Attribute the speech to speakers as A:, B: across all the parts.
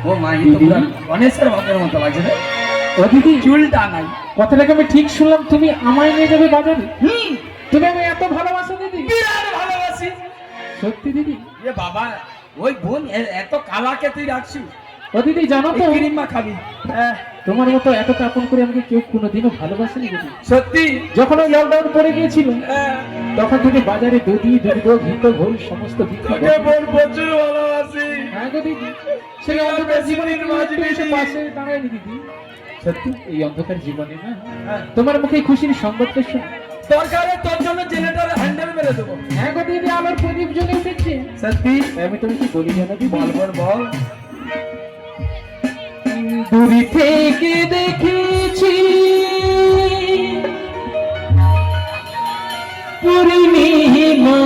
A: ও মা এই তো পুরো গণেশের বাপের মতো লাগছে রে।
B: ও দিদি,
A: চুলটা নাই।
B: কথাটাকে আমি ঠিক শুনলাম, তুমি আমায় নিয়ে যাবে বাজারে? তুমি আমায় এত ভালোবাসো দিদি?
A: বিরাট ভালোবাসি।
B: সত্যি দিদি?
A: এ বাবা, ওই বোন এত কালাকে তুই রাখছিস?
B: ও দিদি জানো তো,
A: ক্রিম মা খাবি?
B: তোমার মতো এতটা আপন করে আমাকে কেউ কোনোদিনও ভালোবাসেনি দিদি।
A: সত্যি?
B: যখন ওই লকডাউন পড়ে গিয়েছিল তখন থেকে বাজারে দধি দুধ ঘি ঘোল সমস্ত বিক্রি।
A: তোকে বোন প্রচুর ভালোবাসি।
B: হ্যাঁ গো দিদি, সেই অন্ধকার জীবনে তুমি একটু এসে পাশে দাঁড়ায়নি দিদি। সত্যি এই অন্ধকার জীবনে না তোমার মুখে খুশির সংবাদটা শুনে
A: দরকারে তোর জন্য জেনারেটর হ্যান্ডেল মেরে দেবো।
B: হ্যাঁ গো দিদি, আমার প্রদীপ জ্বলে উঠেছে।
A: সত্যি?
B: আমি তুমি কি বলি জানো দিদি?
A: বল বল বল।
B: দূরে থেকে দেখেছি পূর্ণিমার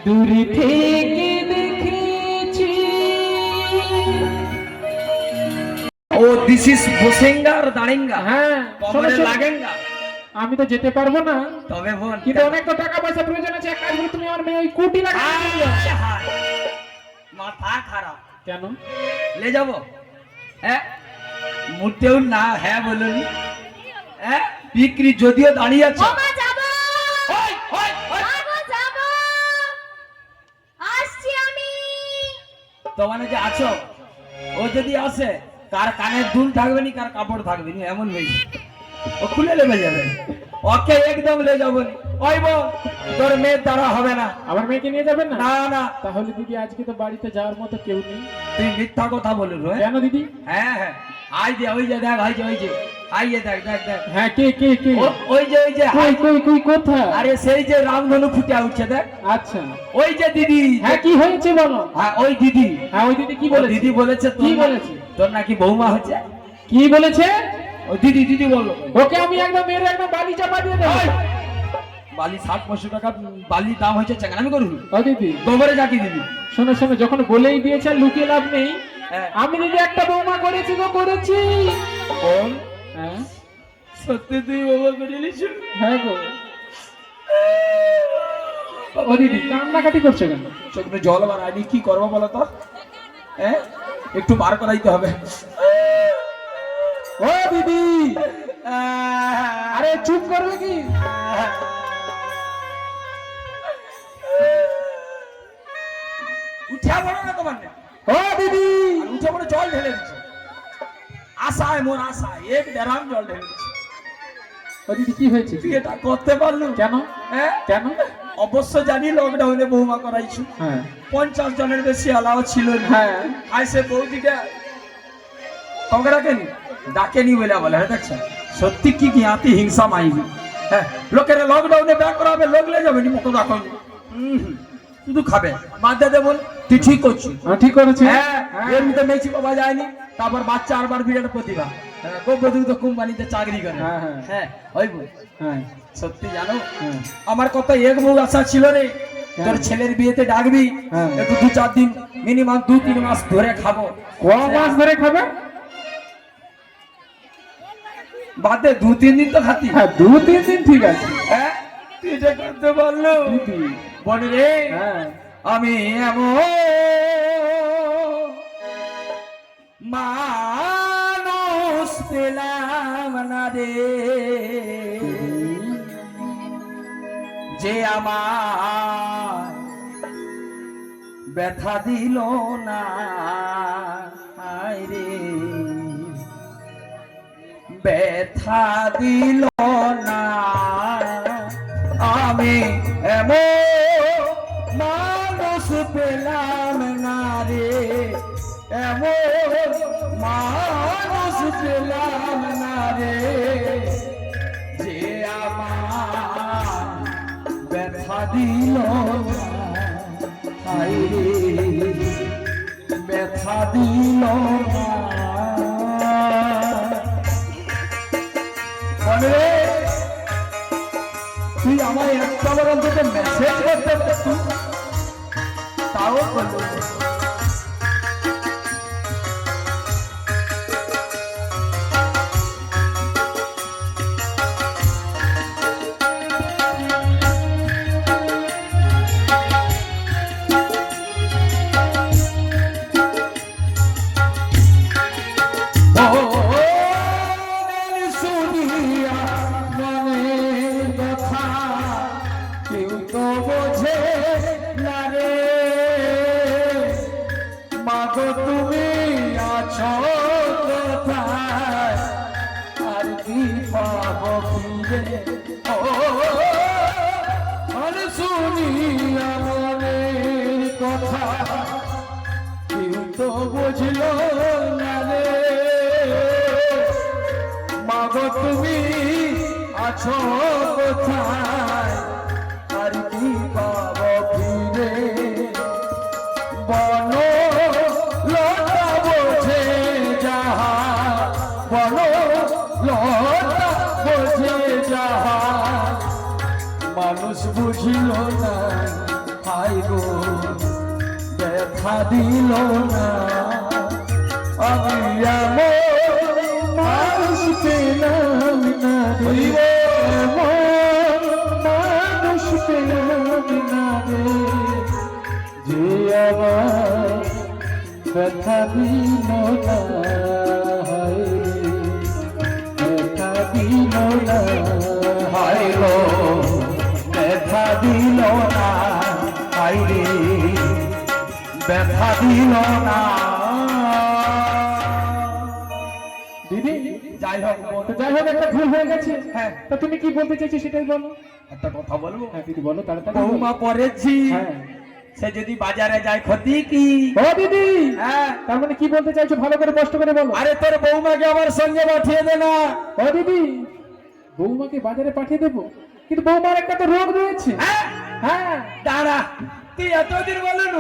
B: দূরে থেকে দেখেছি।
A: ও দিস ইজ বোসেঙ্গা আর দাঁড়েঙ্গা।
B: হ্যাঁ
A: কমরে লাগেঙ্গা।
B: আমি তো যেতে পারবো না,
A: তবে বোন
B: কিন্তু অনেক তো টাকা পয়সা প্রয়োজন আছে। এক কাজ করে তুমি আমার মেয়ে ওই কোটি লাখ টাকা দিয়ে দাও।
A: মাথা খারাপ।
B: কেন?
A: ले যাব? হ্যাঁ মুটেও না হ্যাঁ বলুন। হ্যাঁ বিক্রি যদিও দাঁড়িয়ে আছে।
C: ওমা যাব।
A: ওই ওই ওই
C: যাব আসছি আমি।
A: তোমানে যে আছো ও যদি আসে কার কানের দুল থাকবে নি, কার কাপড় থাকবে নি, এমন হয়েছে। ও খুলে নেবে যাবে, ওকে একদম লে যাবো। ওই বল তোর মেয়ের দ্বারা হবে না।
B: আমার মেয়েকে নিয়ে যাবেন না?
A: না না
B: তাহলে দিদি আজকে তো বাড়িতে যাওয়ার মতো কেউ নেই।
A: তুই মিথ্যা কথা বলুন।
B: কেন দিদি?
A: হ্যাঁ হ্যাঁ আই যে ওই যে দেখ, ওই যে আই যে দেখ দেখ দেখ।
B: হ্যাঁ কে কে কে?
A: ওই যে
B: কই কই কই কোথায়?
A: আরে সেই যে রামধনু ফুটে উঠছে দেখ।
B: আচ্ছা
A: ওই যে দিদি।
B: হ্যাঁ কি হয়েছে বলো?
A: হ্যাঁ ওই দিদি।
B: হ্যাঁ ওই দিদি কি
A: বলে
B: বলেছে?
A: দিদি বলেছে
B: কি বলেছে?
A: তোর নাকি বৌমা হচ্ছে।
B: কি বলেছে?
A: ওই দিদি দিদি বললো
B: ওকে আমি একদম মেরে একদম বালি চাপা দিয়ে দেবো।
A: বালি 60-65 টাকা বালির দাম হয়েছে, চাঙানামি করুন।
B: ও দিদি
A: গোবরে যাকি দিদি।
B: শোনো শোনো, যখন বলেই দিয়েছে আর লুকিয়ে লাভ নেই।
A: হ্যাঁ।
B: আমি দিদি একটা বৌমা করেছি গো, করেছি।
A: বল
B: হ্যাঁ
A: সত্যি তুই বাবা করে নিস?
B: হ্যাঁ গো। ও দিদি কান্নাকাটি করছে কেন?
A: চোখে জল বার আনি, কি করবো বলো তো? হ্যাঁ একটু বার করাইতে হবে।
B: ও দিদি আরে চুপ করবে কি?
A: উঠা পড়ো না তোমার না।
B: ও দিদি
A: আর উঠে পড়ে জল ঢেলে দিচ্ছে। আশায় মোর আশায় এক ড্রাম জল ঢেলে দিচ্ছে।
B: ও দিদি কি হয়েছে?
A: তুই এটা করতে পারলু
B: কেন?
A: হ্যাঁ
B: কেন?
A: অবশ্য জানি লকডাউনে বৌমা করাইছি।
B: হ্যাঁ
A: 50 জনের বেশি আলাও ছিল না।
B: হ্যাঁ
A: আইসে বৌদিকে তোকে ডাকেনি বলে বলে। হ্যাঁ দেখছ সত্যি কি কি আতি হিংসা মাইবি। হ্যাঁ লোকেরা লকডাউনে ব্যাক করাবে, লোক লে যাবে নি মুখ রাখো শুধু খাবে বাধ্য দেবন। তুই ঠিক করছিস।
B: ঠিক করেছে।
A: হ্যাঁ এমনিতে মেচি বাবা যায়নি, তারপর বাচ্চা আরবার বিরাট প্রতিভা। গোবধূ তো কোম্পানিতে চাকরি করে।
B: হ্যাঁ হ্যাঁ
A: হ্যাঁ ওই বল
B: হ্যাঁ
A: সত্যি জানো
B: হ্যাঁ
A: আমার কত এক বউ আশা ছিল রে। তোর ছেলের বিয়েতে ডাকবি,
B: হ্যাঁ।
A: একটু 2-4 দিন মিনিমাম 2-3 মাস ধরে খাবো।
B: ক মাস ধরে খাবে?
A: বাদে 2-3 দিন তো খাতি।
B: হ্যাঁ 2-3 দিন ঠিক আছে।
A: হ্যাঁ তুই এটা করতে পারলো
B: দিদি
A: বলে রে
B: হ্যাঁ
A: আমি এমন মানুষ পেলাম না রে যে আমার ব্যথা দিল না। রে ব্যথা দিল না। আমি এমন মানুষ পেলাম না রে, এমন মানুষ পেলাম না রে যে আমার ব্যথা দিল না। হায় রে ব্যথা দিল না। তুই আমায় একটা বার অন্তত মেসেজ করতে পারতি, তাও করবো। কেউ তো বোঝে না রে মাগো তুমি আছো কোথায় আর কি পাবো ফিরে ও আর শুনি আমাদের কথা কেউ তো বুঝলো না রে মাগো তুমি আছো কোথায় আর কি পাবো ফিরে বন লতা বোঝে যাহা বন লতা বোঝে যাহা মানুষ বুঝিল না হায় গো দেখা দিল না আমি মানুষ পেলাম না রে মানুষ পেলাম না রে যে আমার ব্যথা দিল না হায় রে ব্যথা দিল না হায় গো ব্যথা দিল না হায় রে ব্যথা দিল না
B: দিদি
A: যাই হোক
B: তো যাই হোক একটা ভুল হয়ে গেছে।
A: হ্যাঁ।
B: তা তুমি কি বলতে চাইছো সেটাই বলো।
A: একটা কথা বলবো
B: হ্যাঁ দিদি বলো তাড়াতাড়ি।
A: বৌমা পড়েছি
B: হ্যাঁ।
A: সে যদি বাজারে যায় ক্ষতি কি
B: ও দিদি
A: হ্যাঁ
B: তার মানে কি বলতে চাইছো ভালো করে কষ্ট করে বলো।
A: আরে তোর বৌমাকে আমার সঙ্গে পাঠিয়ে দে না
B: ও দিদি বৌমাকে বাজারে পাঠিয়ে দেবো কিন্তু বৌমার একটা তো রোগ রয়েছে।
A: হ্যাঁ
B: হ্যাঁ
A: দাঁড়া তুই এতদিন বলুন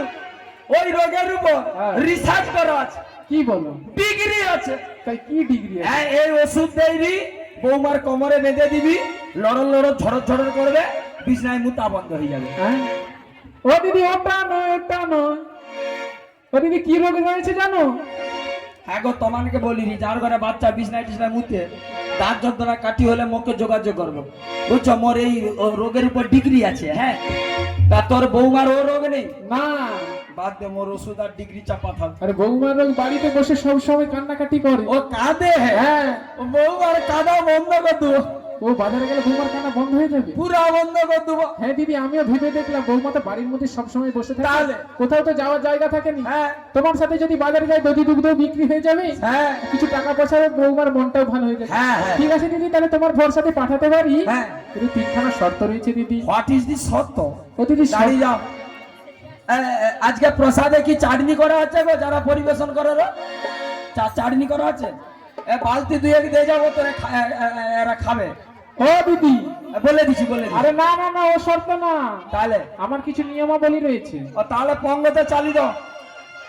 A: ওই রোগের উপর
B: হ্যাঁ।
A: রিসার্চ করা আছে
B: কি বলো
A: ডিগ্রি আছে
B: তাই কি ডিগ্রি আছে?
A: হ্যাঁ এই ওষুধ দেবি বৌমার কোমরে বেঁধে দিবি লড়র লড়র ঝড়র ঝড়র করবে বিছনায় মুতা বন্ধ হয়ে যাবে
B: হ্যাঁ ও দিদি ওটা নয় ওটা নয় ও দিদি কি রোগ রয়েছে জানো?
A: হ্যাঁ গো তোমাকে বলিনি যার ঘরে বাচ্চা বিছনায় টিছনায় মুতে দাঁত যন্ত্রণা কাটি হলে মুখে যোগাযোগ করবো বুঝছো মোর এই রোগের উপর ডিগ্রি আছে হ্যাঁ তা তোর বৌমার ও রোগ নেই
B: না
A: বাদ দে মোর ওষুধ আর ডিগ্রি চাপা থাক
B: আরে বৌমার রোগ বাড়িতে বসে সব সময় কান্নাকাটি করে।
A: ও কাঁদে
B: হ্যাঁ
A: ও বৌমার কাঁদা বন্ধ করে দেবো
B: ও বাজারে গেলে বৌমার কান্না বন্ধ হয়ে যাবে।
A: পুরা বন্ধ করে দেবো
B: হ্যাঁ দিদি আমিও ভেবে দেখলাম বৌমা তো বাড়ির মধ্যে সবসময় বসে থাকে
A: তাহলে?
B: কোথাও তো যাওয়ার জায়গা থাকেনি।
A: হ্যাঁ
B: তোমার সাথে যদি বাজারে যাই দধি দুগ্ধ বিক্রি হয়ে যাবে
A: হ্যাঁ
B: কিছু টাকা পয়সা হবে, বৌমার মনটাও ভালো হয়ে যাবে।
A: হ্যাঁ, হ্যাঁ।
B: ঠিক আছে দিদি তাহলে তোমার ভরসাতে পাঠাতে পারি।
A: হ্যাঁ।
B: কিন্তু তিনখানা শর্ত রয়েছে দিদি।
A: হোয়াট ইজ দি সত্য
B: ও দিদি
A: দাঁড়িয়ে যাও আজকে প্রসাদে কি চাটনি করা আছে গো যারা পরিবেশন করে চাটনি করা আছে বালতি দুই এক দিয়ে যাবো তোরা এরা খাবে
B: ও দিদি
A: বলে দিছি বলে দিছি
B: আরে না না না ও শর্ত না,
A: তাহলে
B: আমার কিছু নিয়মাবলী রয়েছে।
A: ও তাহলে পঙ্গতে চালিয়ে দাও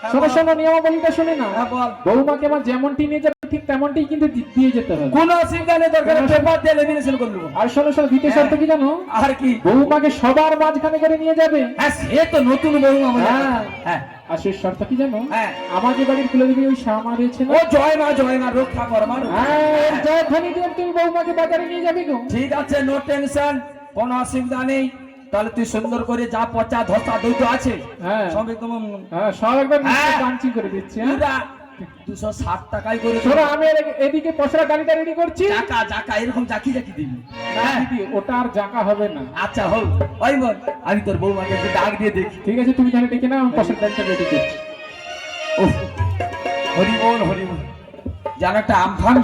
A: হ্যাঁ,
B: শোনো
A: বল।
B: শোনো নিয়মাবলীটা শুনে না।
A: হ্যাঁ, বল।
B: বৌমাকে আমার যেমনটি নিয়ে যাবে ঠিক তেমনটি কিন্তু দিয়ে যেতে হবে।
A: কোন অসুবিধা নেই দরকার পেপার দিয়ে লেমিনেশন করে দেবো
B: আর শোনো শোনো দ্বিতীয় শর্ত কি জানো?
A: আর কি
B: বৌমাকে সবার মাঝখানে করে নিয়ে যাবে।
A: হ্যাঁ সে তো নতুন বউ আমাদের
B: হ্যাঁ।
A: হ্যাঁ
B: আর শেষ শর্ত কি জানো?
A: হ্যাঁ।
B: আমাদের বাড়ির কুলদেবী ওই শ্যামা রয়েছে না,
A: ও জয় মা রক্ষা কর মা
B: হ্যাঁ জয় ধ্বনি দিয়ে তুমি বৌমাকে বাজারে নিয়ে যাবে গো।
A: ঠিক আছে নো টেনশন কোনো অসুবিধা নেই তাহলে তুই সুন্দর করে যা পচা ধসা দই আছে
B: হ্যাঁ
A: সব একদম
B: হ্যাঁ সব একদম
A: হ্যাঁ।
B: পাঞ্চিং করে দিচ্ছি। হ্যাঁ?
A: পুরা 260 টাকায় করে
B: শোনো আমি এদিকে পসরা গাড়িটা রেডি করছি।
A: জাকা এরকম জাকি দিবি
B: না দিদি ওটা আর জাকা হবে না।
A: আচ্ছা হোক ওই বল আমি তোর বৌমাকে একটু ডাক দিয়ে দেখি
B: ঠিক আছে তুমি তাহলে দেখে নাও আমি পসরা গাড়িটা রেডি করছি।
A: হরি বল জানো একটা আমফান